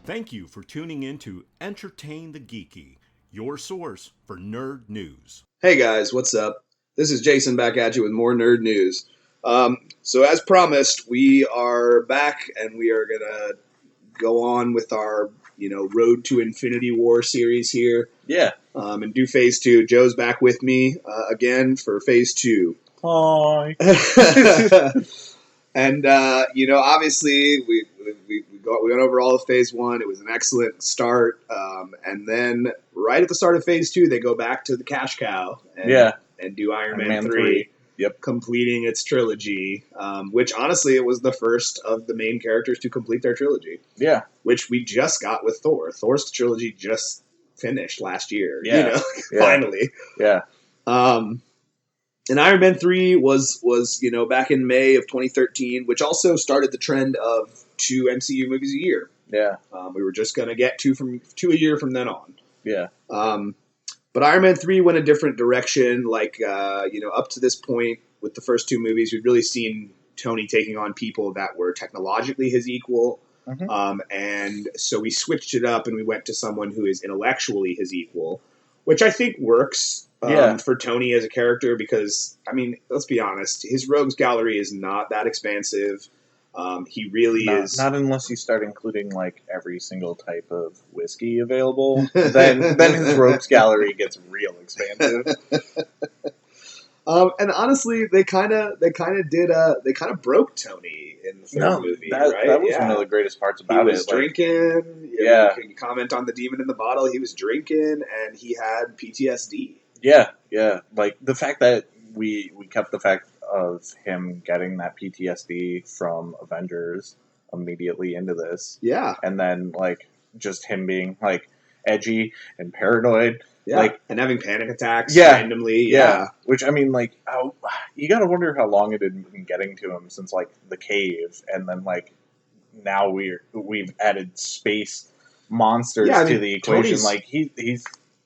Thank you for tuning in to Entertain the Geeky, your source for nerd news. Hey guys, what's up? This is Jason back at you with more nerd news. So as promised, we are back and we are gonna go on with our, Road to Infinity War series here. Yeah. And do Phase 2. Joe's back with me again for Phase 2. Hi. And obviously we went over all of Phase 1. It was an excellent start. And then right at the start of Phase 2, they go back to the cash cow and do Iron Man 3. Yep. Completing its trilogy, which honestly, it was the first of the main characters to complete their trilogy. Yeah. Which we just got with Thor. Thor's trilogy just finished last year. Yeah. Finally. Yeah. And Iron Man 3 was back in May of 2013, which also started the trend of 2 MCU movies a year. Yeah. We were just going to get two a year from then on. Yeah. But Iron Man 3 went a different direction. Up to this point with the first 2 movies, we'd really seen Tony taking on people that were technologically his equal. Mm-hmm. And so we switched it up and we went to someone who is intellectually his equal, which I think works for Tony as a character because, let's be honest, his rogues gallery is not that expansive. He really is not unless you start including every single type of whiskey available. then his rogues gallery gets real expansive. And honestly, they kind of broke Tony in the third movie. Right? That was one of the greatest parts about it. He was drinking. You comment on the demon in the bottle. He was drinking, and he had PTSD. Yeah. The fact that we kept the fact of him getting that PTSD from Avengers immediately into this. Yeah. And then, just him being, edgy and paranoid. Yeah. And having panic attacks randomly. Yeah. Which, you gotta wonder how long it had been getting to him since, the cave. And then, now we've added space monsters to the equation.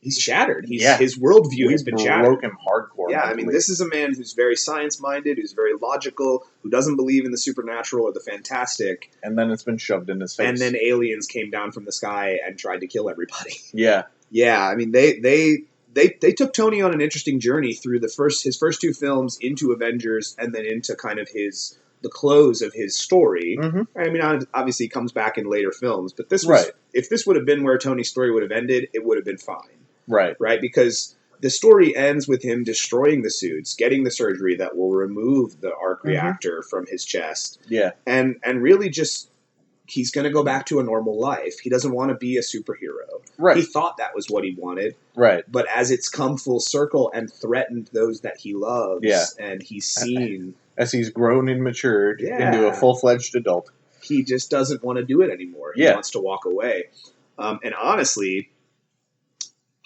He's shattered. His worldview has been shattered. Broken hardcore. Yeah, mentally. this is a man who's very science-minded, who's very logical, who doesn't believe in the supernatural or the fantastic. And then it's been shoved in his face. And then aliens came down from the sky and tried to kill everybody. Yeah. Yeah, they took Tony on an interesting journey through his first 2 films into Avengers and then into kind of the close of his story. Mm-hmm. Obviously he comes back in later films, but if this would have been where Tony's story would have ended, it would have been fine. Right. Because the story ends with him destroying the suits, getting the surgery that will remove the arc reactor from his chest. Yeah. And really just, he's going to go back to a normal life. He doesn't want to be a superhero. Right. He thought that was what he wanted. Right. But as it's come full circle and threatened those that he loves, and he's seen... As he's grown and matured into a full-fledged adult. He just doesn't want to do it anymore. He wants to walk away. And honestly...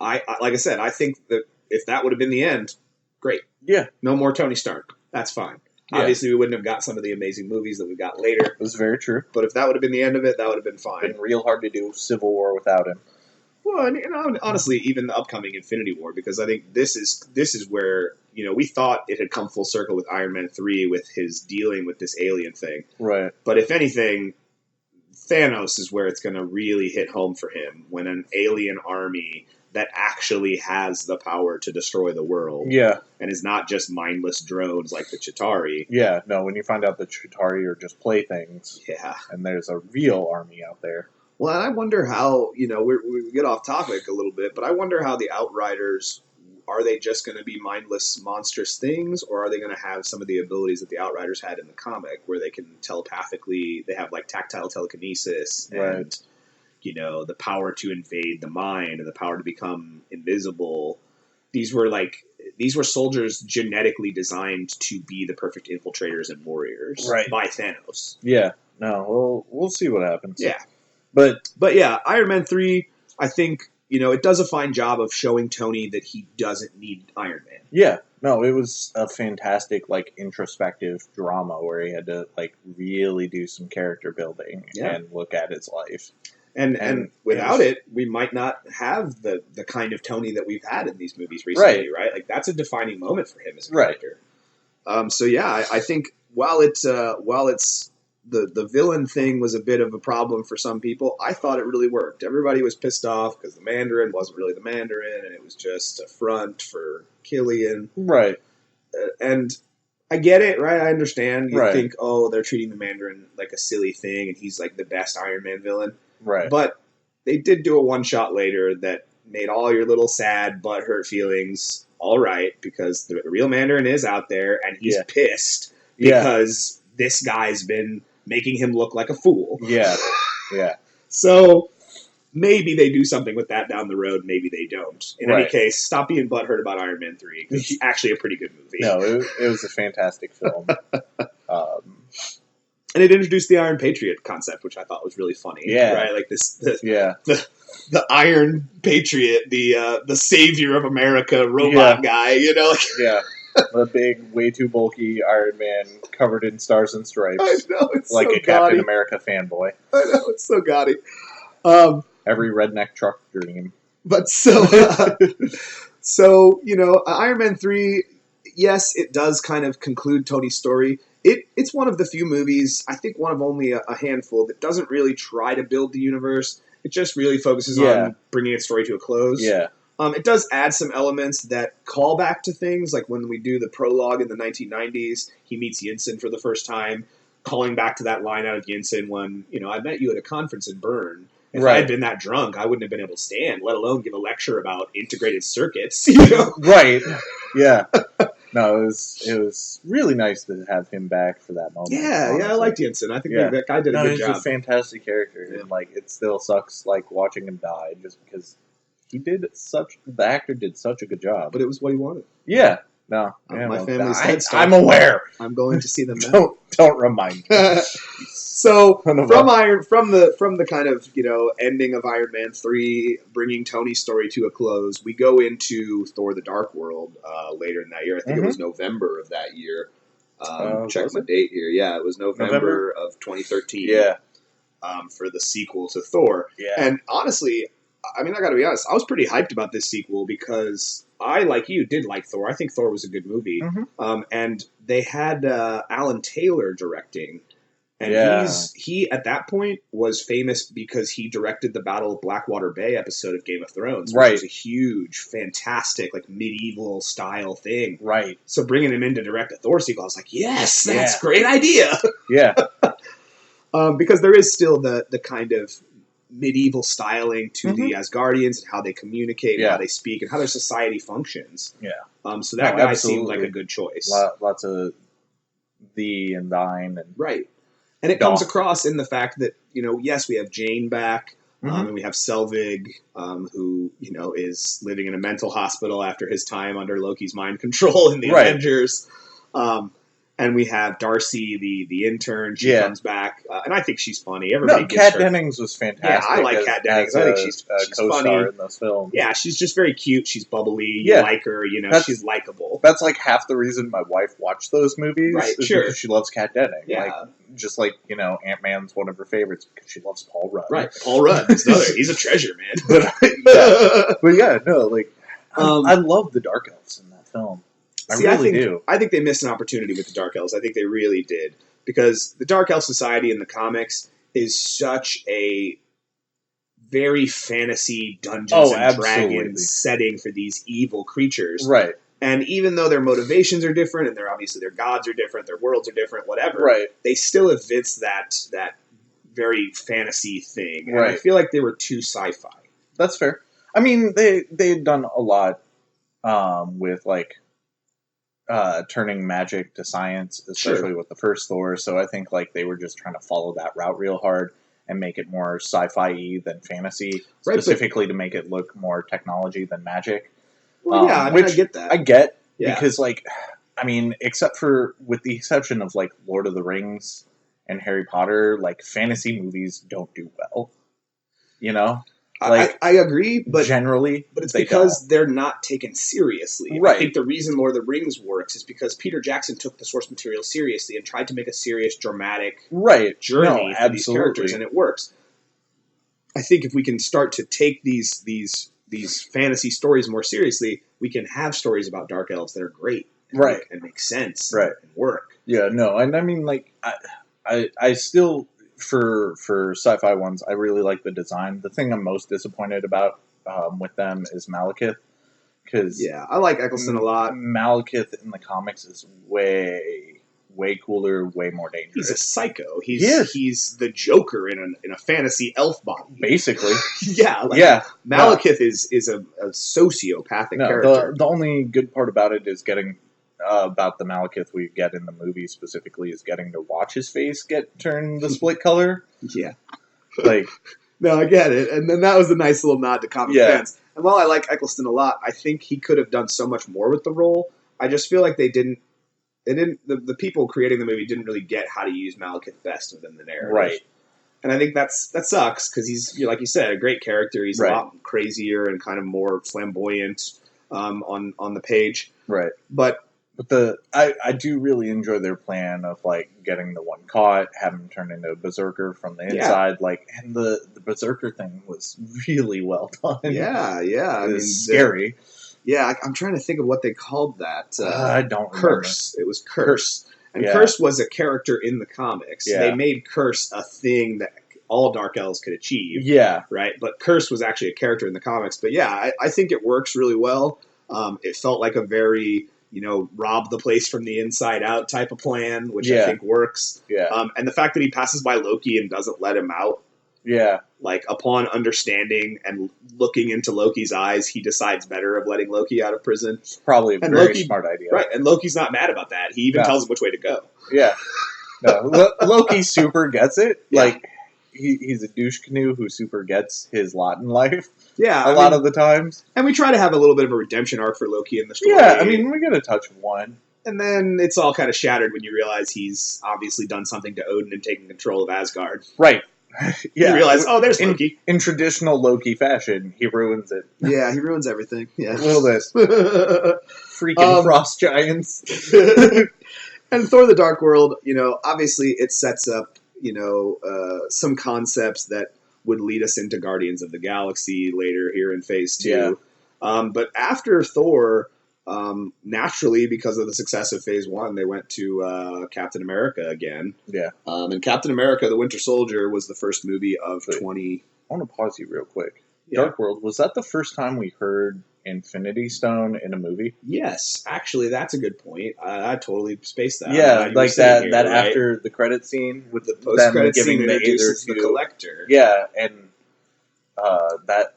I like I said, I think that if that would have been the end, great. Yeah. No more Tony Stark. That's fine. Yeah. Obviously, we wouldn't have got some of the amazing movies that we got later. That's very true. But if that would have been the end of it, that would have been fine. Been real hard to do Civil War without him. Well, and honestly, even the upcoming Infinity War, because I think this is where, we thought it had come full circle with Iron Man 3 with his dealing with this alien thing. Right. But if anything, Thanos is where it's going to really hit home for him when an alien army that actually has the power to destroy the world. Yeah. And is not just mindless drones like the Chitauri. Yeah, no, when you find out the Chitauri are just playthings. Yeah. And there's a real army out there. Well, and I wonder how, we get off topic a little bit, but I wonder how the Outriders, are they just going to be mindless, monstrous things, or are they going to have some of the abilities that the Outriders had in the comic, where they can telepathically, they have tactile telekinesis and... the power to invade the mind and the power to become invisible. These were soldiers genetically designed to be the perfect infiltrators and warriors by Thanos. Yeah. No, we'll see what happens. Yeah. But yeah, Iron Man 3, I think, it does a fine job of showing Tony that he doesn't need Iron Man. Yeah. No, it was a fantastic, introspective drama where he had to, really do some character building and look at his life. And without it, we might not have the kind of Tony that we've had in these movies recently, right? That's a defining moment for him as a character. I think while it's the villain thing was a bit of a problem for some people. I thought it really worked. Everybody was pissed off because the Mandarin wasn't really the Mandarin, and it was just a front for Killian. Right. And I get it, right? I understand. You Right. think, oh, they're treating the Mandarin like a silly thing, and he's like the best Iron Man villain. Right. But they did do a one-shot later that made all your little sad, butthurt feelings all right, because the real Mandarin is out there, and he's pissed because this guy's been making him look like a fool. Yeah. Yeah. So maybe they do something with that down the road. Maybe they don't. In any case, stop being butthurt about Iron Man 3. It's actually a pretty good movie. No, it was a fantastic film. And it introduced the Iron Patriot concept, which I thought was really funny. Yeah. Right? Like the Iron Patriot, the savior of America robot guy, you know? Yeah. The big, way too bulky Iron Man covered in stars and stripes. I know, it's like so a Captain gaudy. America fanboy. I know, it's so gaudy. Every redneck truck dream. But so, you know, Iron Man 3, yes, it does kind of conclude Tony's story. It's one of the few movies, I think one of only a handful, that doesn't really try to build the universe. It just really focuses on bringing its story to a close. Yeah. It does add some elements that call back to things, like when we do the prologue in the 1990s, he meets Yinsen for the first time, calling back to that line out of Yinsen when, you know, I met you at a conference in Bern. If I had been that drunk, I wouldn't have been able to stand, let alone give a lecture about integrated circuits. You know? Right. Yeah. No, it was really nice to have him back for that moment. Yeah, I liked Yinsen. I think that guy did a good job. He's a fantastic character, and like it still sucks like watching him die just because the actor did such a good job. But it was what he wanted. Yeah. No. My family's dead. I'm aware. I'm going to see them now. Don't remind me. So from the kind of, you know, ending of Iron Man 3, bringing Tony's story to a close, we go into Thor: The Dark World later in that year. I think it was November of that year. Check my date here. Yeah, it was November of 2013. Yeah. For the sequel to Thor. Yeah. And honestly, I mean, I got to be honest, I was pretty hyped about this sequel because I, like you, did like Thor. I think Thor was a good movie. And they had Alan Taylor directing. And he at that point was famous because he directed the Battle of Blackwater Bay episode of Game of Thrones, which was a huge, fantastic, like medieval style thing. Right. So bringing him in to direct a Thor sequel, I was like, yes, that's a great idea. Yeah. Because there is still the kind of medieval styling to the Asgardians and how they communicate, and how they speak, and how their society functions. Yeah. So that guy seemed like a good choice. Lots of thee and thine and And it comes across in the fact that, you know, yes, we have Jane back, and we have Selvig, who, you know, is living in a mental hospital after his time under Loki's mind control in the Avengers. And we have Darcy, the intern. She comes back, and I think she's funny. Everybody Kat Dennings was fantastic. Yeah, I like Kat Dennings. I think she's co-star funny in this film. Yeah, she's just very cute. She's bubbly. You like her. You know, she's likable. That's like half the reason my wife watched those movies. Right, because she loves Kat Dennings. Yeah. Like, just like, you know, Ant-Man's one of her favorites because she loves Paul Rudd. Right, Paul Rudd is another. He's a treasure, man. I love the Dark Elves in that film. I think they missed an opportunity with the Dark Elves. I think they really did. Because the Dark Elf Society in the comics is such a very fantasy Dungeons and Dragons setting for these evil creatures. Right. And even though their motivations are different, and their gods are different, their worlds are different, whatever, they still evince that very fantasy thing. And I feel like they were too sci-fi. That's fair. I mean, they'd done a lot with, like, turning magic to science, especially with the first Thor. So I think like they were just trying to follow that route real hard and make it more sci-fi than fantasy, specifically to make it look more technology than magic. Well, I mean, I get that. I get because like, I mean, with the exception of like Lord of the Rings and Harry Potter, like fantasy movies don't do well. You know? Like, I agree, but generally, but it's because they're not taken seriously. Right. I think the reason Lord of the Rings works is because Peter Jackson took the source material seriously and tried to make a serious, dramatic journey for these characters, and it works. I think if we can start to take these fantasy stories more seriously, we can have stories about dark elves that are great, and make sense, and work. Yeah, no, and I mean, like, I still for sci-fi ones, I really like the design. The thing I'm most disappointed about with them is Malekith, because Yeah, I like Eccleston a lot. Malekith in the comics is way cooler, way more dangerous. He's a psycho. Yes. He's the Joker in a fantasy elf body. Basically. Yeah. Malekith is a sociopathic character. The only good part about it is getting about the Malekith we get in the movie specifically is getting to watch his face get turned the split color. Yeah. Like, no, I get it. And then that was a nice little nod to comic fans. And while I like Eccleston a lot, I think he could have done so much more with the role. I just feel like the people creating the movie didn't really get how to use Malekith best within the narrative. Right. And I think that sucks because he's, like you said, a great character. He's a lot crazier and kind of more flamboyant on the page. Right. But I do really enjoy their plan of like getting the one caught, having him turn into a berserker from the inside, and the berserker thing was really well done. Yeah. It was scary. I'm trying to think of what they called that. I don't Curse. remember. It was Curse. And Curse was a character in the comics. Yeah. They made Curse a thing that all Dark Elves could achieve. Yeah. Right? But Curse was actually a character in the comics. But yeah, I think it works really well. It felt like a very, rob the place from the inside out type of plan, which I think works. Yeah. And the fact that he passes by Loki and doesn't let him out. Yeah. Like, upon understanding and looking into Loki's eyes, he decides better of letting Loki out of prison. It's probably a very smart idea. Right, and Loki's not mad about that. He even tells him which way to go. Yeah. No, Loki super gets it. Yeah. Like, he's a douche canoe who super gets his lot in life. Yeah. A lot of the times. And we try to have a little bit of a redemption arc for Loki in the story. Yeah, I mean, we get a touch of one. And then it's all kind of shattered when you realize he's obviously done something to Odin and taken control of Asgard. Right. You realize, there's Loki. In traditional Loki fashion, he ruins it. Yeah, he ruins everything. Yeah. A little bit. Freaking frost giants. And Thor The Dark World, obviously it sets up, some concepts that would lead us into Guardians of the Galaxy later here in Phase 2. Yeah. But after Thor, naturally, because of the success of Phase 1, they went to Captain America again. Yeah. And Captain America, the Winter Soldier, was the first movie of 20... I want to pause you real quick. Yeah. Dark World, was that the first time we heard Infinity Stone in a movie? Yes. Actually, that's a good point. I totally spaced that. Yeah, like that right? After the credit scene with the post-credit giving scene the introduces the Collector. Yeah, and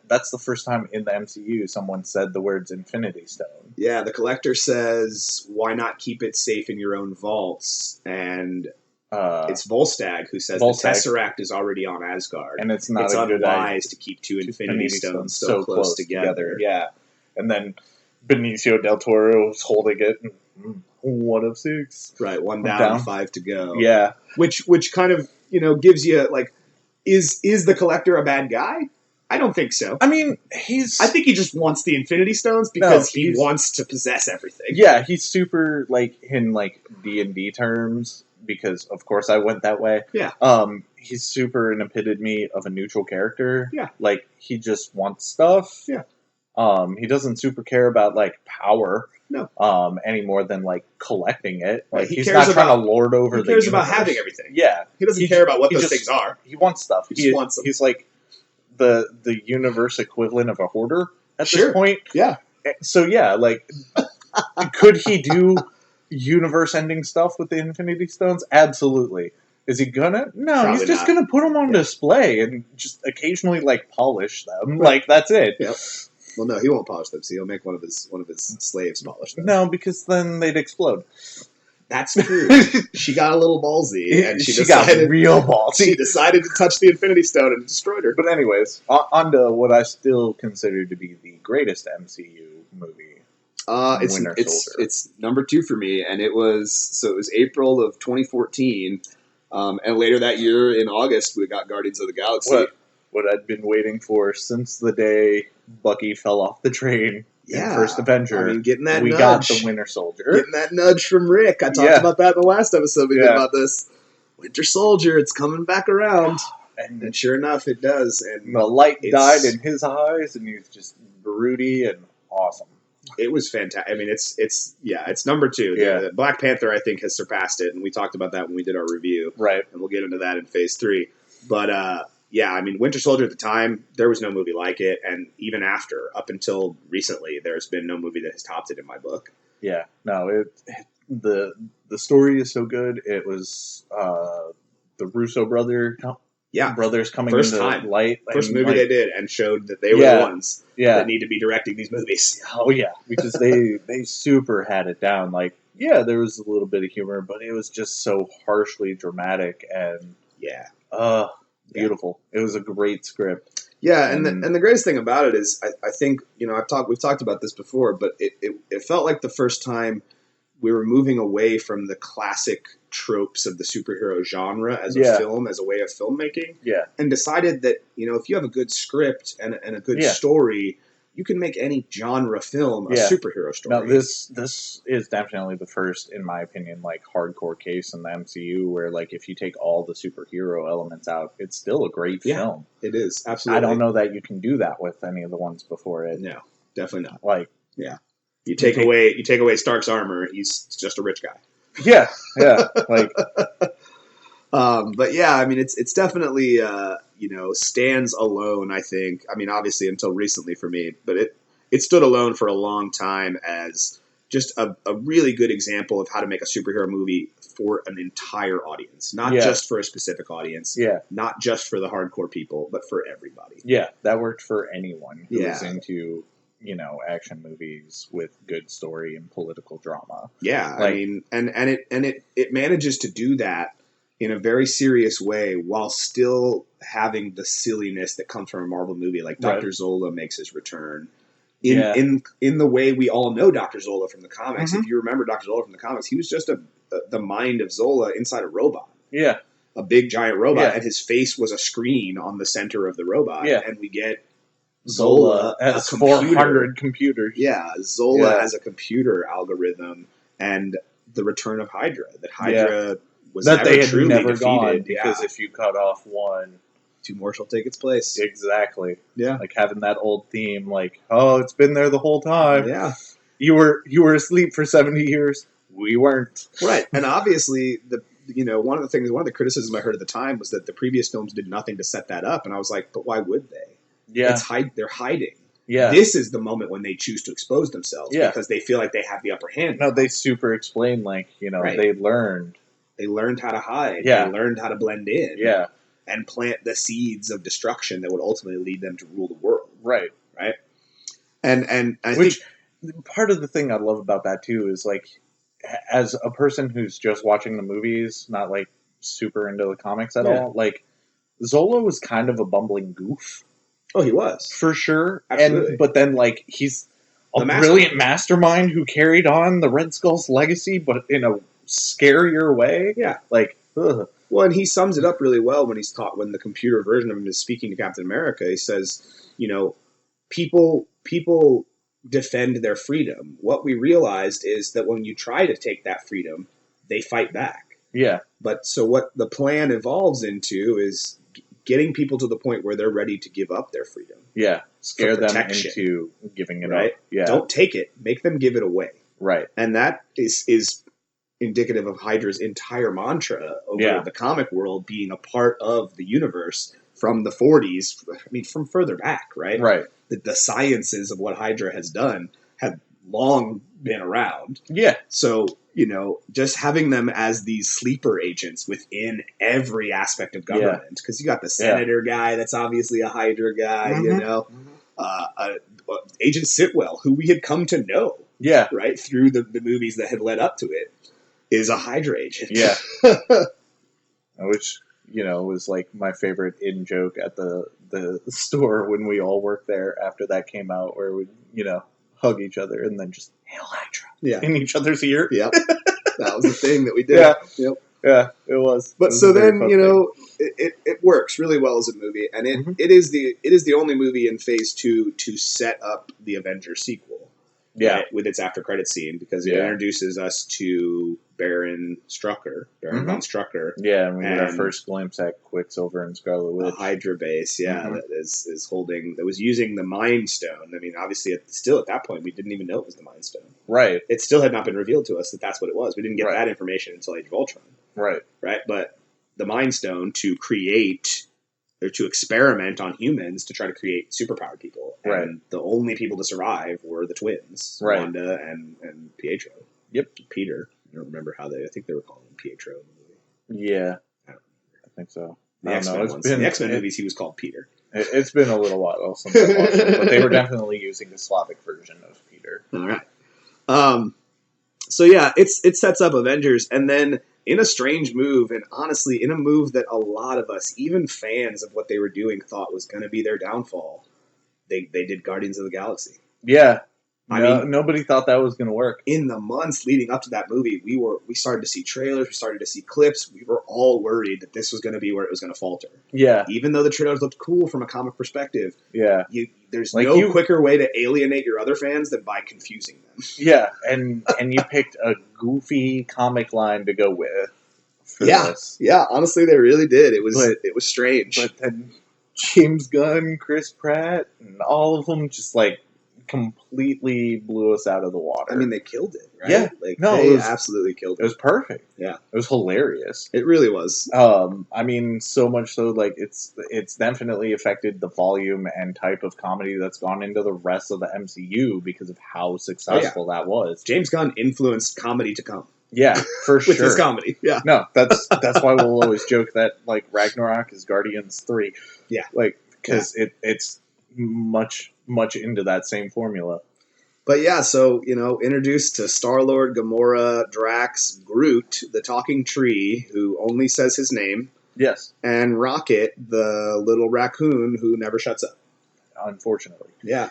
that's the first time in the MCU someone said the words Infinity Stone. Yeah, the Collector says, "Why not keep it safe in your own vaults?" And it's Volstagg who says the Tesseract is already on Asgard, and it's not unwise to keep two Infinity Stones so close together. Yeah, and then Benicio del Toro was holding it. 1 of 6. Right, 1 down, 5 to go. Yeah, which kind of gives you like, is the Collector a bad guy? I don't think so. I mean, I think he just wants the Infinity Stones because he wants to possess everything. Yeah, he's super, like, in, like, D&D terms, because, of course, I went that way. Yeah. He's super an epitome of a neutral character. Yeah. Like, he just wants stuff. Yeah. He doesn't super care about, like, power. No. Any more than, like, collecting it. Like, he he's cares not trying to lord over the universe. He cares about having everything. Yeah. He doesn't care about what those things are. He wants stuff. He just wants them. He's, like, the universe equivalent of a hoarder at this point. Yeah. So, yeah, like, could he do universe-ending stuff with the Infinity Stones? Absolutely. Is he gonna? No, Probably he's just not. gonna put them on display and just occasionally, like, polish them. Right. Like, that's it. Yep. Well, no, he won't polish them. So he'll make one of his slaves polish them. No, because then they'd explode. That's true. She got a little ballsy, and she got real ballsy. She decided to touch the Infinity Stone and it destroyed her. But anyways, on to what I still consider to be the greatest MCU movie. It's number 2 for me, and it was April of 2014, and later that year in August we got Guardians of the Galaxy. What I'd been waiting for since the day Bucky fell off the train. Yeah, First Avenger. I mean, getting that we nudge. Got the Winter Soldier. Getting that nudge from Rick. I talked about that in the last episode we did about this. Winter Soldier, it's coming back around. And sure enough, it does. And the light died in his eyes, and he's just broody and awesome. It was fantastic. I mean, it's number 2. Yeah. The Black Panther, I think, has surpassed it, and we talked about that when we did our review. Right. And we'll get into that in Phase 3. But yeah, I mean, Winter Soldier at the time, there was no movie like it, and even after, up until recently, there's been no movie that has topped it in my book. Yeah. No, the story is so good. It was the Russo brothers coming First into time. light. First movie like, they did, and showed that they were the ones Yeah. that need to be directing these movies. Oh yeah, because they super had it down. Like, yeah, there was a little bit of humor, but it was just so harshly dramatic and beautiful. It was a great script. Yeah, and the greatest thing about it is, I think, you know, we've talked about this before, but it felt like the first time we were moving away from the classic tropes of the superhero genre as a film, as a way of filmmaking, and decided that, you know, if you have a good script and a good story, you can make any genre film a superhero story. Now, this is definitely the first, in my opinion, like hardcore case in the MCU where, like, if you take all the superhero elements out, it's still a great film. It is, absolutely. I don't know that you can do that with any of the ones before it. No, definitely not. Like, you take away Stark's armor, he's just a rich guy. Yeah, like. But yeah, I mean, it's definitely, you know, stands alone, I think. I mean, obviously until recently for me, but it stood alone for a long time as just a really good example of how to make a superhero movie for an entire audience. Not just for a specific audience. Yeah. Not just for the hardcore people, but for everybody. Yeah, that worked for anyone who was into, you know, action movies with good story and political drama. Yeah, like, I mean, and it manages to do that in a very serious way while still having the silliness that comes from a Marvel movie. Like Dr. Zola makes his return in the way we all know Dr. Zola from the comics. Mm-hmm. If you remember Dr. Zola from the comics, he was just the mind of Zola inside a robot. Yeah. A big giant robot, and his face was a screen on the center of the robot. Yeah. And we get Zola as 400 computers. Yeah, Zola as a computer algorithm, and the return of Hydra. That Hydra was that they had truly never defeated. Gone, because if you cut off one, 2 more shall take its place. Exactly. Yeah. Like having that old theme, like, oh, it's been there the whole time. Yeah. You were asleep for 70 years. We weren't. Right. And obviously, one of the criticisms I heard at the time was that the previous films did nothing to set that up. And I was like, but why would they? Yeah. They're hiding. Yeah. This is the moment when they choose to expose themselves because they feel like they have the upper hand. No, they super explain, like, you know, they learned. They learned how to hide. Yeah. They learned how to blend in. Yeah. And plant the seeds of destruction that would ultimately lead them to rule the world. Right. Right. And I think part of the thing I love about that too is, like, as a person who's just watching the movies, not like super into the comics at all, like, Zola was kind of a bumbling goof. Oh, he was. For sure. Absolutely. But then, like, he's a brilliant mastermind who carried on the Red Skull's legacy, but in a scarier way. Yeah. Like, ugh. Well, and he sums it up really well when when the computer version of him is speaking to Captain America. He says, you know, people defend their freedom. What we realized is that when you try to take that freedom, they fight back. Yeah. But so what the plan evolves into is getting people to the point where they're ready to give up their freedom. Yeah. Scare them into giving it up. Yeah. Don't take it. Make them give it away. Right. And that is indicative of Hydra's entire mantra over the comic world being a part of the universe from the 40s. I mean, from further back, right? Right. The sciences of what Hydra has done have long been around. Yeah. So, you know, just having them as these sleeper agents within every aspect of government, because you got the senator guy that's obviously a Hydra guy, you know, Agent Sitwell, who we had come to know, right, through the movies that had led up to it, is a Hydra agent. Yeah. Which, you know, was like my favorite in-joke at the store when we all worked there after that came out, where we, you know, hug each other and then just hail Hydra in each other's ear. Yep. That was the thing that we did. Yep. Yeah, it was. But so then, you know, it works really well as a movie, and it is the only movie in Phase 2 to set up the Avengers sequel. Yeah. Right, with its after credit scene, because it introduces us to Baron von Strucker. Yeah, and we get our first glimpse at Quicksilver and Scarlet Witch. Hydra base, that was using the Mind Stone. I mean, obviously, still at that point, we didn't even know it was the Mind Stone. Right. It still had not been revealed to us that that's what it was. We didn't get that information until Age of Ultron. Right. Right, but the Mind Stone to create or to experiment on humans to try to create superpowered people. Right. And the only people to survive were the twins, Wanda and Pietro. Yep. Peter. I don't remember how I think they were calling him Pietro in the movie. Yeah. I think so. The X-Men movies, he was called Peter. It's been a little while since I watched it, but they were definitely using the Slavic version of Peter. All right. So yeah, it sets up Avengers, and then in a strange move, and honestly, in a move that a lot of us, even fans of what they were doing, thought was going to be their downfall, they did Guardians of the Galaxy. Yeah. I mean, nobody thought that was going to work. In the months leading up to that movie, we started to see trailers, we started to see clips. We were all worried that this was going to be where it was going to falter. Yeah. Even though the trailers looked cool from a comic perspective, there's like no quicker way to alienate your other fans than by confusing them. Yeah, and you picked a goofy comic line to go with for this. Yeah, honestly, they really did. It was strange. But then James Gunn, Chris Pratt, and all of them just completely blew us out of the water. I mean, they killed it, right? Yeah. They absolutely killed it. It was perfect. Yeah. It was hilarious. It really was. I mean, so much so, it's definitely affected the volume and type of comedy that's gone into the rest of the MCU because of how successful that was. James Gunn influenced comedy to come. Yeah, for sure. With his comedy, yeah. No, that's why we'll always joke that, Ragnarok is Guardians 3. Yeah. Because it's much into that same formula. But yeah, so, introduced to Star-Lord, Gamora, Drax, Groot, the talking tree, who only says his name. Yes. And Rocket, the little raccoon who never shuts up. Unfortunately. Yeah.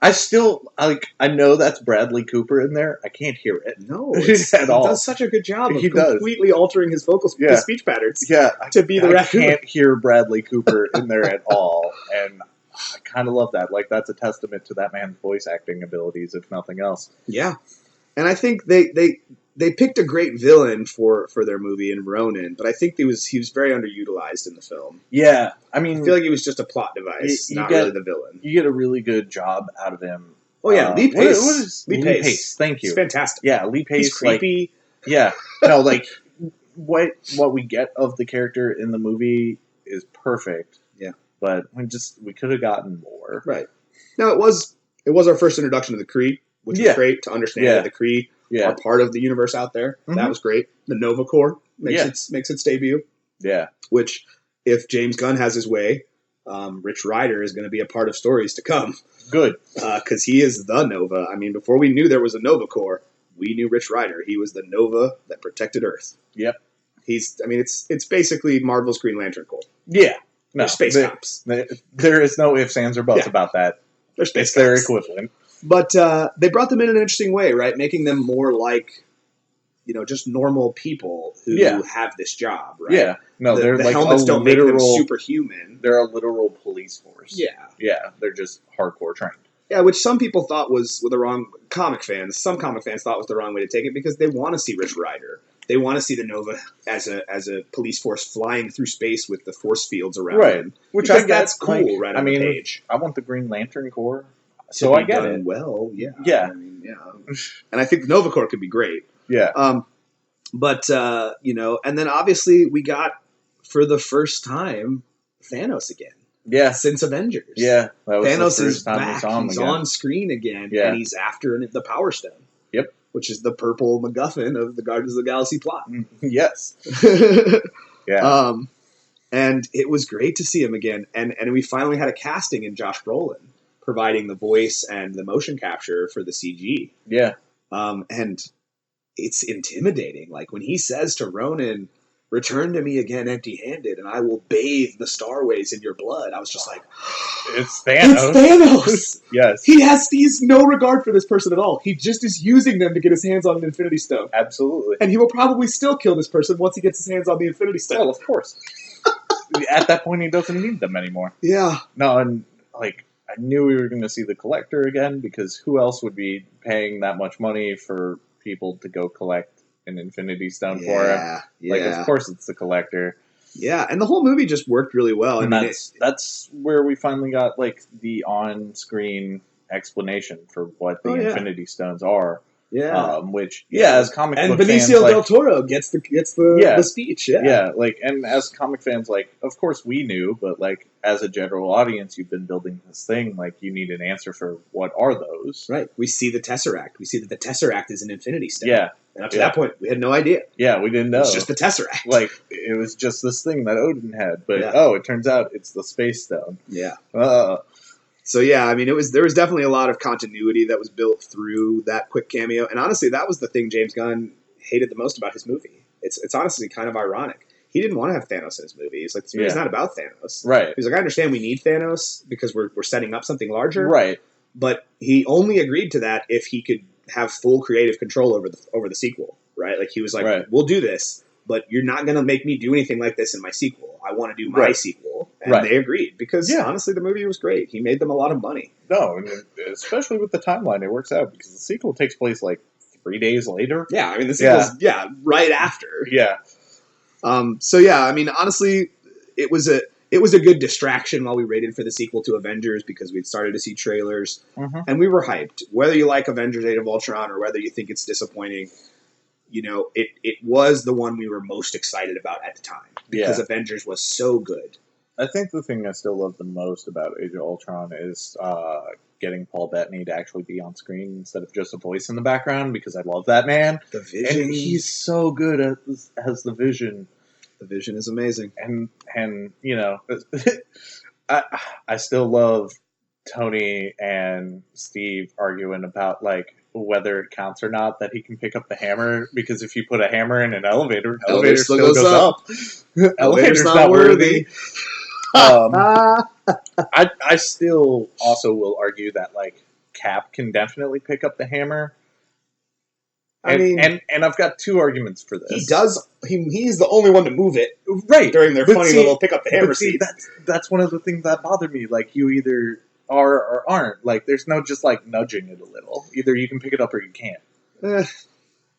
I still, I know that's Bradley Cooper in there. I can't hear it. No, at all. He does such a good job of completely altering his his speech patterns to be the raccoon. I can't hear Bradley Cooper in there at all, and I kind of love that. That's a testament to that man's voice acting abilities, if nothing else. Yeah, and I think they picked a great villain for their movie in Ronan, but I think he was very underutilized in the film. Yeah, I mean, I feel like he was just a plot device, really the villain. You get a really good job out of him. Oh yeah, Lee Pace. Lee Pace. Thank you. He's fantastic. Yeah, Lee Pace. He's creepy. What we get of the character in the movie is perfect. Yeah, but we could have gotten more. Right. No, it was our first introduction to the Kree, which was great to understand that the Kree are part of the universe out there. Mm-hmm. That was great. The Nova Corps makes its debut. Yeah. Which, if James Gunn has his way, Rich Rider is going to be a part of stories to come. Good. Because he is the Nova. I mean, before we knew there was a Nova Corps, we knew Rich Rider. He was the Nova that protected Earth. Yep. It's basically Marvel's Green Lantern Corps. Yeah. No, they're space cops. There is no ifs, ands, or buts about that. They're space cops. Their equivalent. But they brought them in an interesting way, right? Making them more like, just normal people who have this job, right? Yeah. No, they're the helmets don't make them superhuman. They're a literal police force. Yeah. Yeah, they're just hardcore trained. Yeah, which some people thought was the wrong comic fans. Some comic fans thought was the wrong way to take it because they want to see Rich Rider. They want to see the Nova as a police force flying through space with the force fields around them. Which that's cool, right on the page. I want the Green Lantern Corps, so I get it. Well, yeah. Yeah. And I think the Nova Corps could be great. Yeah. But, and then obviously we got, for the first time, Thanos again. Yeah. Since Avengers. Yeah. That was Thanos is back. He's on screen again, and he's after the Power Stone. Yep. Which is the purple MacGuffin of the Guardians of the Galaxy plot. Yes. Yeah. And it was great to see him again. And we finally had a casting in Josh Brolin, providing the voice and the motion capture for the CG. Yeah. And it's intimidating. Like when he says to Ronan, "Return to me again empty-handed, and I will bathe the starways in your blood." I was just like, it's Thanos. It's Thanos! Yes. He has no regard for this person at all. He just is using them to get his hands on an Infinity Stone. Absolutely. And he will probably still kill this person once he gets his hands on the Infinity Stone. Well, of course. At that point, he doesn't need them anymore. Yeah. No, and I knew we were going to see the Collector again, because who else would be paying that much money for people to go collect an Infinity Stone for him. Yeah. Like, of course, it's the Collector. Yeah, and the whole movie just worked really well. And that's where we finally got like the on-screen explanation for what the Infinity Stones are. Yeah, which as comic book fans, Benicio del Toro gets the speech. Like, and as comic fans, like, of course we knew, but like as a general audience, you've been building this thing. Like, you need an answer for what are those? Right. We see the Tesseract. We see that the Tesseract is an Infinity Stone. Yeah. And up to that point, we had no idea. Yeah, we didn't know. It's just the Tesseract. Like, it was just this thing that Odin had, but it turns out it's the Space Stone. Yeah. So yeah, I mean, there was definitely a lot of continuity that was built through that quick cameo, and honestly, that was the thing James Gunn hated the most about his movie. It's honestly kind of ironic. He didn't want to have Thanos in his movie. He's like, this movie's not about Thanos. Right. He's like, I understand we need Thanos because we're setting up something larger. Right. But he only agreed to that if he could have full creative control over the sequel. Right. Like, he was like, we'll do this, but you're not going to make me do anything like this in my sequel. I want to do my sequel. And they agreed because, honestly, the movie was great. He made them a lot of money. No, and especially with the timeline, it works out because the sequel takes place like 3 days later. Yeah, I mean, the sequel's, right after. Yeah. So, yeah, I mean, honestly, it was a good distraction while we waited for the sequel to Avengers because we'd started to see trailers. Mm-hmm. And we were hyped. Whether you like Avengers Age of Ultron or whether you think it's disappointing, you know, it was the one we were most excited about at the time because Avengers was so good. I think the thing I still love the most about Age of Ultron is getting Paul Bettany to actually be on screen instead of just a voice in the background because I love that man. The Vision. And he's so good as the Vision. The Vision is amazing. And you know, I still love Tony and Steve arguing about, like, whether it counts or not that he can pick up the hammer, because if you put a hammer in an elevator still goes up. Elevator's not worthy. I still also will argue that, like, Cap can definitely pick up the hammer. And I've got two arguments for this. He does. He's the only one to move it, right? During their funny little pick up the hammer scene. That's one of the things that bothered me. Like, you either are or aren't. Like, there's no just like nudging it a little. Either you can pick it up or you can't.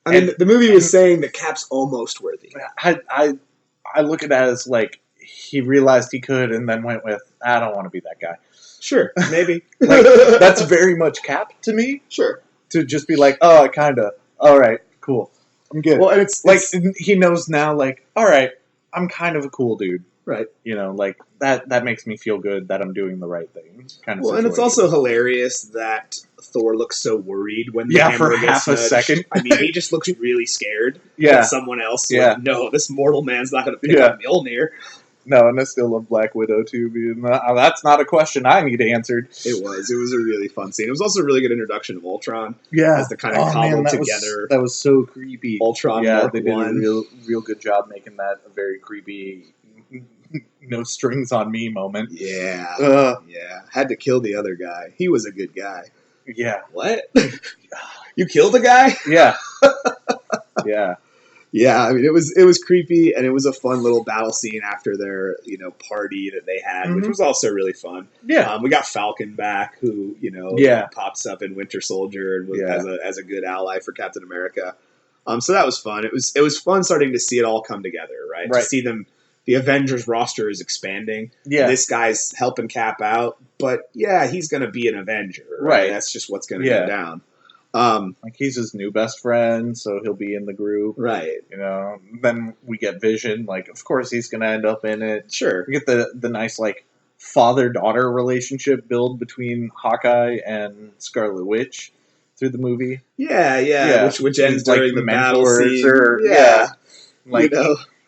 I mean, the movie was saying that Cap's almost worthy. I look at it as like he realized he could and then went with, I don't want to be that guy. Sure, maybe. Like, that's very much Cap to me. Sure, to just be like, oh, I kind of. All right, cool. I'm good. Well, and it's like he knows now. Like, all right, I'm kind of a cool dude. Right. You know, like that makes me feel good that I'm doing the right thing. Kind of. Well, and it's also hilarious that Thor looks so worried when the hammer for gets half a nudged. second. I mean, he just looks really scared. Yeah. That someone else. Like, no, this mortal man's not going to pick up Mjolnir. No, and I still love Black Widow too. Being that's not a question I need answered. It was a really fun scene. It was also a really good introduction of Ultron. Yeah, as the kind of cobbled together. That was so creepy. Ultron. Yeah, Mark they did I. a real good job making that a very creepy, no strings on me moment. Yeah, yeah. Had to kill the other guy. He was a good guy. Yeah. What? You killed a guy? Yeah. Yeah. Yeah, I mean, it was creepy, and it was a fun little battle scene after their, party that they had, which was also really fun. Yeah. We got Falcon back, who, pops up in Winter Soldier and was as a good ally for Captain America. So that was fun. It was fun starting to see it all come together, right? To see them, the Avengers roster is expanding. Yeah. This guy's helping Cap out, but he's going to be an Avenger, right? That's just what's going to go down. Like, he's his new best friend, so he'll be in the group. Right. Then we get Vision. Like, of course he's going to end up in it. Sure. We get the nice, like, father-daughter relationship build between Hawkeye and Scarlet Witch through the movie. Yeah. Which ends during the battle scene. Like,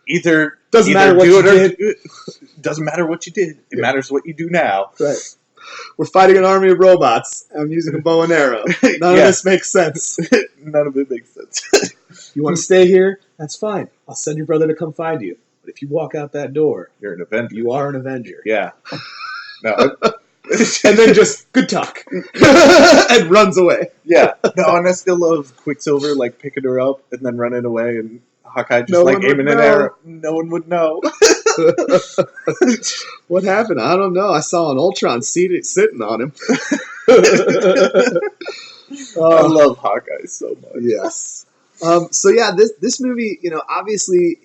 either doesn't matter what you did. Doesn't matter what you did. It matters what you do now. Right. We're fighting an army of robots. I'm using a bow and arrow. None of this makes sense. None of it makes sense. You want to stay here? That's fine. I'll send your brother to come find you. But if you walk out that door, you're an Avenger. You are an Avenger. Yeah. No. And then just, good talk. And runs away. Yeah. No, and I still love Quicksilver, like, picking her up and then running away, and Hawkeye just, aiming an arrow. No one would know. What happened? I don't know. I saw an Ultron sitting on him. I love Hawkeye so much. Yes. So yeah, this movie, obviously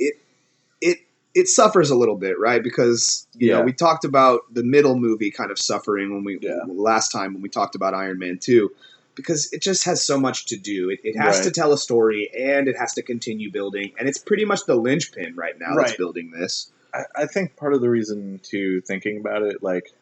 it suffers a little bit, right? Because you know we talked about the middle movie kind of suffering when last time when we talked about Iron Man 2, because it just has so much to do. It has to tell a story and it has to continue building, and it's pretty much the linchpin right now that's building this. I think part of the reason to thinking about it, like,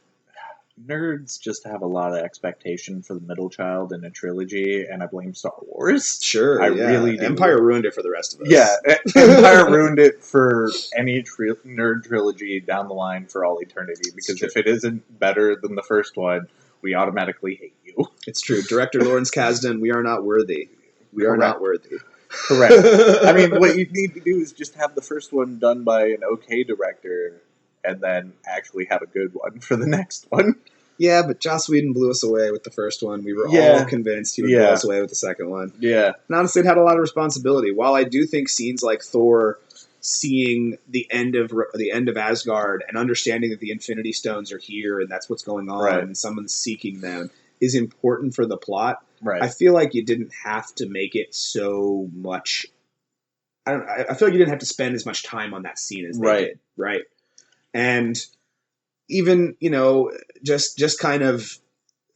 nerds just have a lot of expectation for the middle child in a trilogy, and I blame Star Wars. Sure, I really do. Empire ruined it for the rest of us. Yeah, Empire ruined it for any nerd trilogy down the line for all eternity, because if it isn't better than the first one, we automatically hate you. It's true. Director Lawrence Kasdan, we are not worthy. We are not worthy. Correct. I mean, what you need to do is just have the first one done by an okay director, and then actually have a good one for the next one. Yeah, but Joss Whedon blew us away with the first one. We were all convinced he would blow us away with the second one. Yeah. And honestly, it had a lot of responsibility. While I do think scenes like Thor seeing the end of Asgard and understanding that the Infinity Stones are here and that's what's going on and someone's seeking them is important for the plot. Right. I feel like you didn't have to make it so much. I feel like you didn't have to spend as much time on that scene as they did. Right. And even, just kind of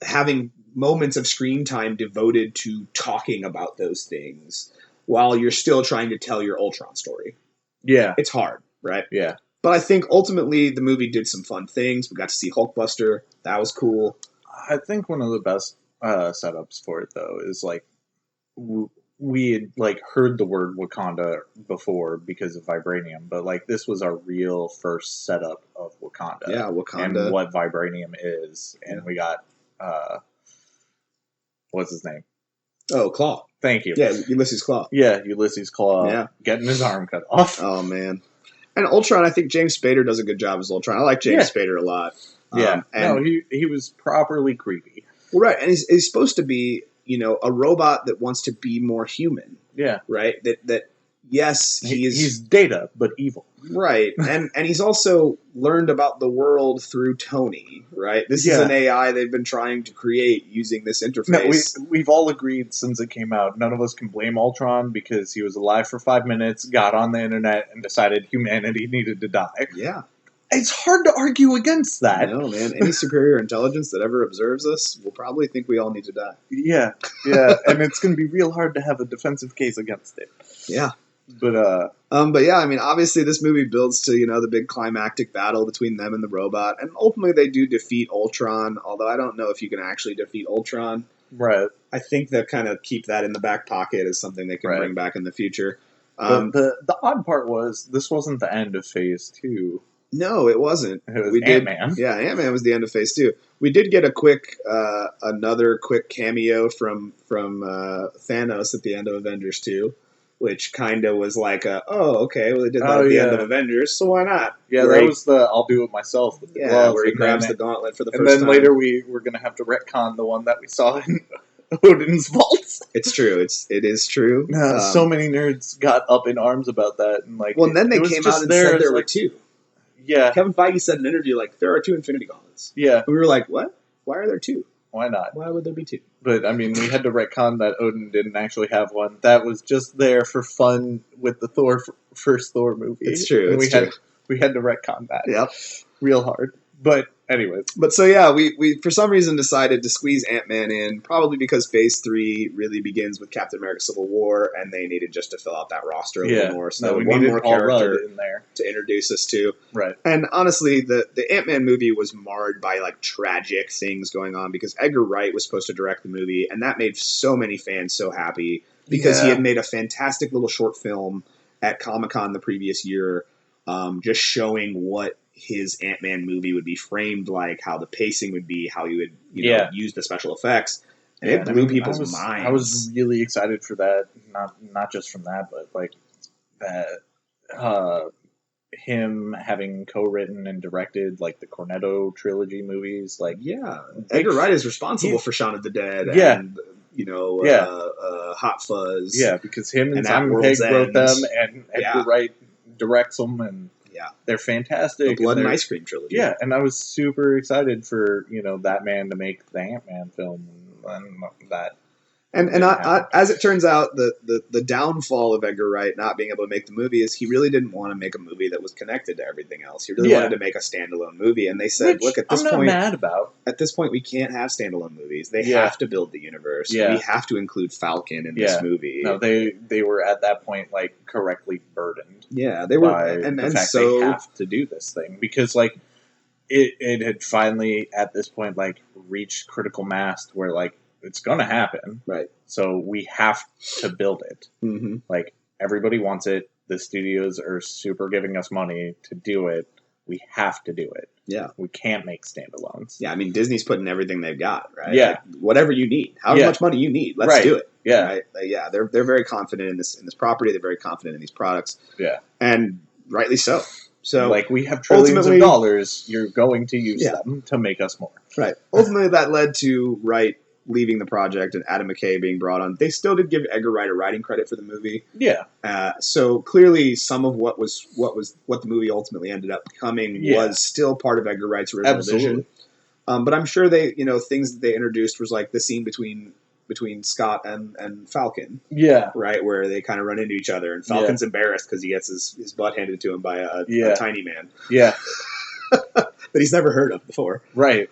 having moments of screen time devoted to talking about those things while you're still trying to tell your Ultron story. Yeah. It's hard, right? Yeah. But I think ultimately the movie did some fun things. We got to see Hulkbuster. That was cool. I think one of the best setups for it, though, is like we had heard the word Wakanda before because of vibranium, but this was our real first setup of Wakanda. Yeah, Wakanda. And what vibranium is. And we got what's his name? Oh, Claw. Thank you. Yeah, Ulysses Claw. Yeah, Ulysses Claw getting his arm cut off. Oh, man. And Ultron, I think James Spader does a good job as Ultron. I like James Spader a lot. He was properly creepy. Well, right, and he's supposed to be, a robot that wants to be more human. Yeah. Right? That yes, he's Data, but evil. Right. And he's also learned about the world through Tony, right? This is an AI they've been trying to create using this interface. No, we've all agreed since it came out, none of us can blame Ultron because he was alive for 5 minutes, got on the internet, and decided humanity needed to die. Yeah. It's hard to argue against that. No, man. Any superior intelligence that ever observes us will probably think we all need to die. Yeah, and it's going to be real hard to have a defensive case against it. Yeah. But yeah, I mean, obviously this movie builds to, the big climactic battle between them and the robot, and ultimately they do defeat Ultron, although I don't know if you can actually defeat Ultron. Right. I think they'll kind of keep that in the back pocket as something they can bring back in the future. But the odd part was, this wasn't the end of Phase 2. No, it wasn't. It was Ant-Man. Yeah, Ant-Man was the end of Phase 2. We did get another quick cameo from Thanos at the end of Avengers 2. Which kind of was like okay, well, they did that at the end of Avengers, so why not? Yeah, that was the I'll do it myself with the glove. Where he grabs the gauntlet for the first time. And then later we're going to have to retcon the one that we saw in Odin's vault. It's true. It is true. So many nerds got up in arms about that. And and then they came out and said there were two. Yeah. Kevin Feige said in an interview, there are 2 Infinity Gauntlets. Yeah. And we were like, what? Why are there 2? Why not? Why would there be 2? But, I mean, we had to retcon that Odin didn't actually have one. That was just there for fun with the first Thor movie. It's true. And we had to retcon that. Yep. Real hard. But, anyways. But so, yeah, we for some reason decided to squeeze Ant-Man in, probably because Phase 3 really begins with Captain America Civil War, and they needed just to fill out that roster a little more. So we one needed more Paul character Rudd in there to introduce us to. Right. And honestly, the Ant-Man movie was marred by, tragic things going on, because Edgar Wright was supposed to direct the movie, and that made so many fans so happy, because he had made a fantastic little short film at Comic-Con the previous year, just showing what his Ant-Man movie would be framed like, how the pacing would be, how he would use the special effects, and it blew people's minds. I was really excited for that, not just from that, but that him having co-written and directed the Cornetto trilogy movies. Edgar Wright is responsible for Shaun of the Dead. Yeah. And, Hot Fuzz. Yeah, because him and Simon Pegg wrote them, and Edgar Wright directs them, and they're fantastic. The Blood and Ice Cream trilogy. Yeah, and I was super excited for, that man to make the Ant-Man film, and that And as it turns out, the downfall of Edgar Wright not being able to make the movie is he really didn't want to make a movie that was connected to everything else. He really wanted to make a standalone movie, and they said, "Look, at this point, mad about. At this point, we can't have standalone movies. They have to build the universe. We have to include Falcon in this movie." No, they were at that point like correctly burdened. Yeah, they were, by the fact they have to do this thing because like it had finally at this point like reached critical mass where like. It's going to happen. Right. So we have to build it. Mm-hmm. Like, everybody wants it. The studios are super giving us money to do it. We have to do it. Yeah. We can't make standalones. Yeah, I mean, Disney's putting everything they've got, right? Yeah. Like, whatever you need. However much money you need, let's do it. Yeah. Right? Yeah, they're very confident in this property. They're very confident in these products. Yeah. And rightly so. So, like, we have trillions of dollars. You're going to use them to make us more. Right. Ultimately, that led to Wright leaving the project and Adam McKay being brought on. They still did give Edgar Wright a writing credit for the movie. Yeah. So clearly, some of what the movie ultimately ended up becoming was still part of Edgar Wright's original vision. But I'm sure they, things that they introduced was like the scene between Scott and Falcon. Yeah. Right, where they kind of run into each other, and Falcon's embarrassed because he gets his butt handed to him by a tiny man. Yeah. that he's never heard of before. Right.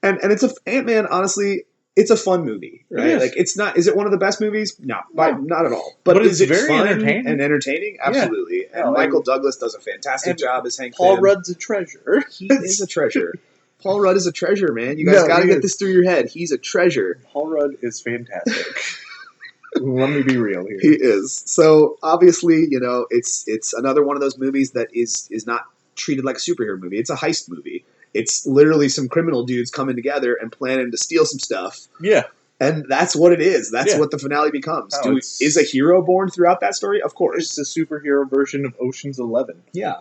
And it's Ant-Man, honestly, it's a fun movie, right? It is. Like, it's not. Is it one of the best movies? No, not at all. But is it very fun entertaining and entertaining? Absolutely. Yeah. And Michael Douglas does a fantastic job as Hank Paul Pym. Rudd's a treasure. He is a treasure. Paul Rudd is a treasure, man. You guys got to get this through your head. He's a treasure. Paul Rudd is fantastic. Let me be real here. He is. So obviously, it's another one of those movies that is not treated like a superhero movie. It's a heist movie. It's literally some criminal dudes coming together and planning to steal some stuff. Yeah. And that's what it is. That's what the finale becomes. Is a hero born throughout that story? Of course. It's a superhero version of Ocean's 11. Yeah.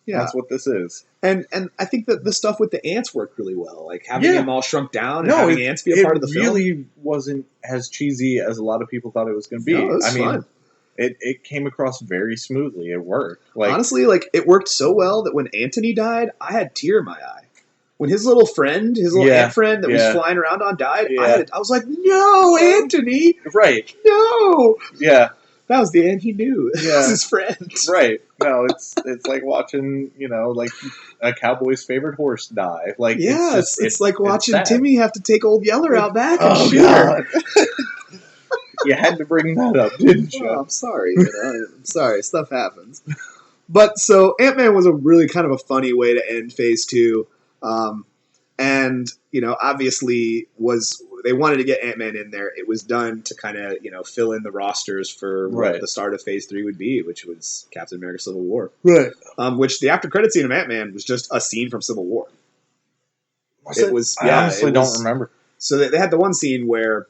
Yeah. That's what this is. And I think that the stuff with the ants worked really well. Like having them all shrunk down and having ants be a part of the film. It really wasn't as cheesy as a lot of people thought it was going to be. No, it was fun. It came across very smoothly. It worked. Like, honestly, it worked so well that when Anthony died, I had a tear in my eye. When his little friend, ant friend that was flying around on died, I was like, no, Anthony! Right. No! Yeah. That was the end he knew. Yeah. That was his friend. Right. No, it's like watching, like a cowboy's favorite horse die. Like, it's like watching Timmy have to take old Yeller out back and shoot her. You had to bring that up, didn't you? Oh, I'm sorry. I'm sorry. Stuff happens. But so Ant-Man was a really kind of a funny way to end Phase 2. And, obviously they wanted to get Ant-Man in there. It was done to kind of, fill in the rosters for what the start of Phase 3 would be, which was Captain America Civil War. Right. Which the after credit scene of Ant-Man was just a scene from Civil War. I honestly don't remember. So they had the one scene where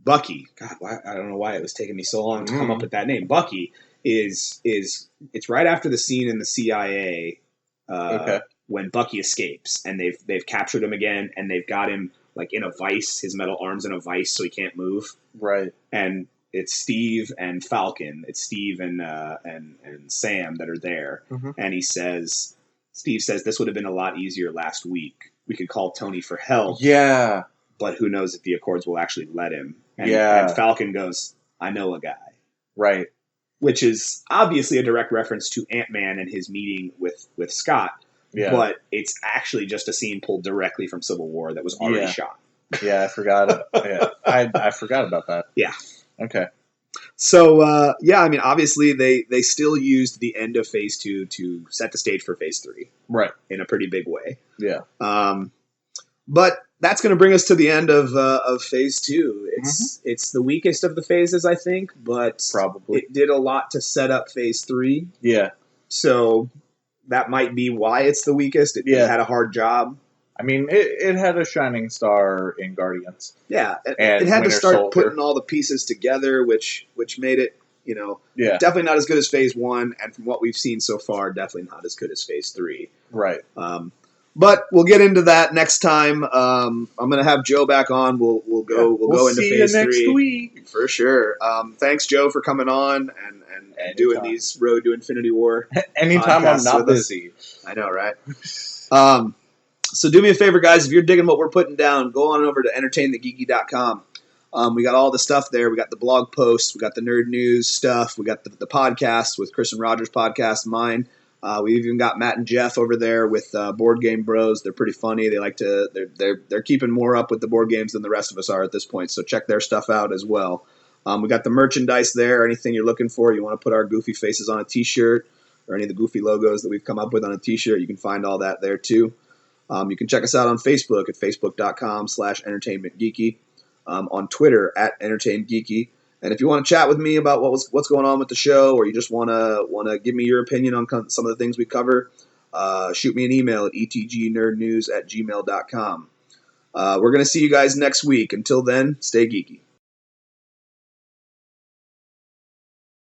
Bucky, God, I don't know why it was taking me so long to come up with that name. Bucky is it's right after the scene in the CIA when Bucky escapes and they've captured him again and they've got him like in a vice, his metal arms in a vice so he can't move. Right. And it's Steve and Falcon. It's Steve and Sam that are there. Mm-hmm. And Steve says this would have been a lot easier last week. We could call Tony for help. Yeah. But who knows if the Accords will actually let him. And Falcon goes, I know a guy. Right. Which is obviously a direct reference to Ant-Man and his meeting with Scott. Yeah. But it's actually just a scene pulled directly from Civil War that was already shot. Yeah, I forgot. I forgot about that. Yeah. Okay. So, obviously they still used the end of Phase 2 to set the stage for Phase 3. Right. In a pretty big way. Yeah. But that's going to bring us to the end of Phase 2. It's the weakest of the phases, I think, but probably it did a lot to set up Phase 3. Yeah. So that might be why it's the weakest. It had a hard job. I mean, it had a shining star in Guardians. Yeah, and it had Winter to start Soldier. putting all the pieces together, which made it, definitely not as good as Phase 1, and from what we've seen so far, definitely not as good as Phase 3. Right. But we'll get into that next time. I'm going to have Joe back on. We'll go into Phase 3 next week for sure. Thanks, Joe, for coming on and doing these Road to Infinity War. Anytime I'm not busy. I know, right? So do me a favor, guys. If you're digging what we're putting down, go on over to entertainthegeeky.com. We got all the stuff there. We got the blog posts. We got the nerd news stuff. We got the podcast with Chris and Rogers podcast, mine. We've even got Matt and Jeff over there with Board Game Bros. They're pretty funny. They like to. They're keeping more up with the board games than the rest of us are at this point. So check their stuff out as well. We got the merchandise there. Anything you're looking for, you want to put our goofy faces on a T-shirt or any of the goofy logos that we've come up with on a T-shirt, you can find all that there too. You can check us out on Facebook at facebook.com/entertainmentgeeky. On Twitter at entertaingeeky. And if you want to chat with me about what's going on with the show, or you just want to give me your opinion on some of the things we cover, shoot me an email at etgnerdnews@gmail.com. We're going to see you guys next week. Until then, stay geeky.